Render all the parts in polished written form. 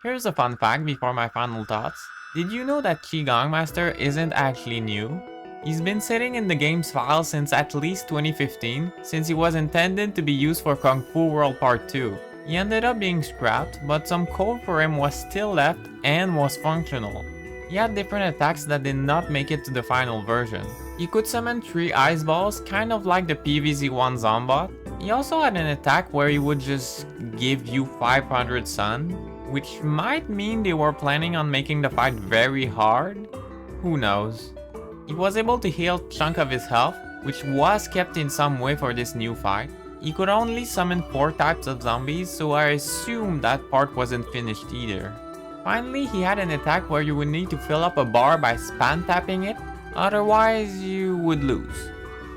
Here's a fun fact before my final thoughts. Did you know that Qigong Master isn't actually new? He's been sitting in the game's file since at least 2015, since he was intended to be used for Kongfu World Part 2. He ended up being scrapped, but some code for him was still left and was functional. He had different attacks that did not make it to the final version. He could summon 3 ice balls, kind of like the PvZ1 Zombot. He also had an attack where he would just give you 500 sun, which might mean they were planning on making the fight very hard? Who knows? He was able to heal a chunk of his health, which was kept in some way for this new fight. He could only summon 4 types of zombies, so I assume that part wasn't finished either. Finally, he had an attack where you would need to fill up a bar by spam tapping it, otherwise you would lose.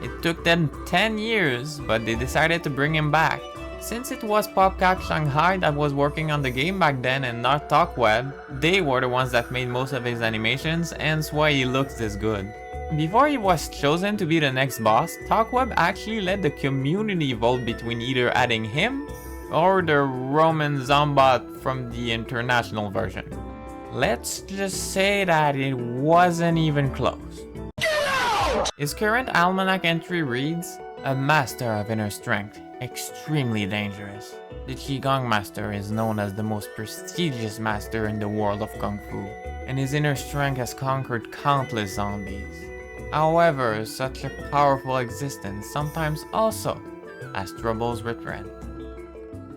It took them 10 years, but they decided to bring him back. Since it was PopCap Shanghai that was working on the game back then and not TalkWeb, they were the ones that made most of his animations, and that's why he looks this good. Before he was chosen to be the next boss, TalkWeb actually let the community vote between either adding him or the Roman Zombot from the international version. Let's just say that it wasn't even close. His current almanac entry reads, "A master of inner strength, extremely dangerous. The Qigong Master is known as the most prestigious master in the world of Kung Fu, and his inner strength has conquered countless zombies. However, such a powerful existence sometimes also has troubles with rent."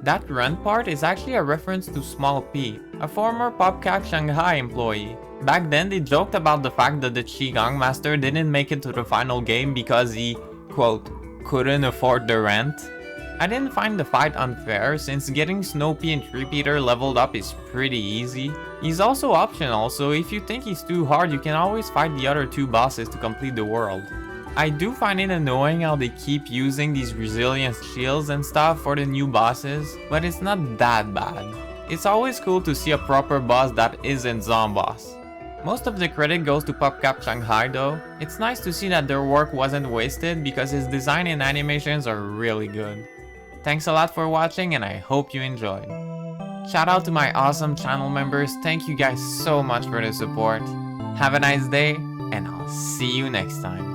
That rent part is actually a reference to Small P, a former PopCap Shanghai employee. Back then they joked about the fact that the Qigong Master didn't make it to the final game because he, quote, couldn't afford the rent. I didn't find the fight unfair since getting Snow P and Repeater leveled up is pretty easy. He's also optional, so if you think he's too hard you can always fight the other 2 bosses to complete the world. I do find it annoying how they keep using these resilience shields and stuff for the new bosses, but it's not that bad. It's always cool to see a proper boss that isn't Zomboss. Most of the credit goes to PopCap Shanghai though. It's nice to see that their work wasn't wasted because his design and animations are really good. Thanks a lot for watching and I hope you enjoyed. Shout out to my awesome channel members, thank you guys so much for the support. Have a nice day and I'll see you next time.